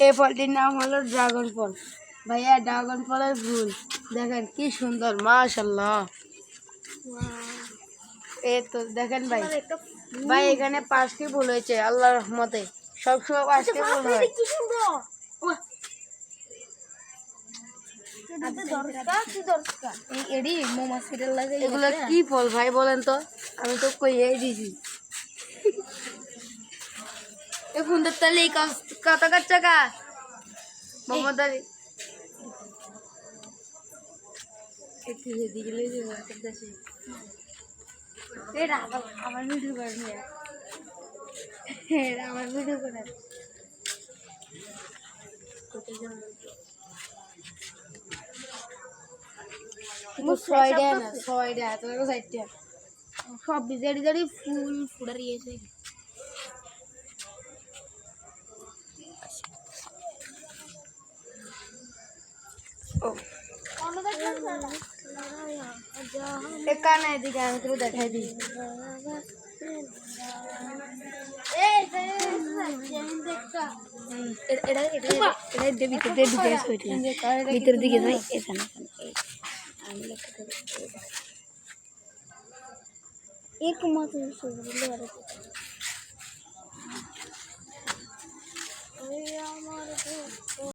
এই ফলটির নাম হলো ড্রাগন ফল। ভাইয়া ড্রাগন ফলের ফুল দেখেন কি সুন্দর, মাশাআল্লাহ। এই তো দেখেন ভাই, ভাই এখানে 5টি ফুল হয়েছে আল্লাহর রহমতে। সবসময় 5টি ফুল হয়। এগুলো কি ফল ভাই বলেন তো? আমি তো কইয়াই দিছি। এই ফুলের তালে কত টাকা মোহাম্মদ আলী? একটু এদিকে লই যাবো একটা দেশে। এটা আমার ভিডিও করেন, আমার ভিডিও করেন। ছয়টা না, 6টা তোর 4টা সব বিজারি জারি ফুল ফুটারিয়েছে। কানা এদিকে আমি তোকে দেখাই দিই। ভিতরের দিকে যাই এখানে एक मत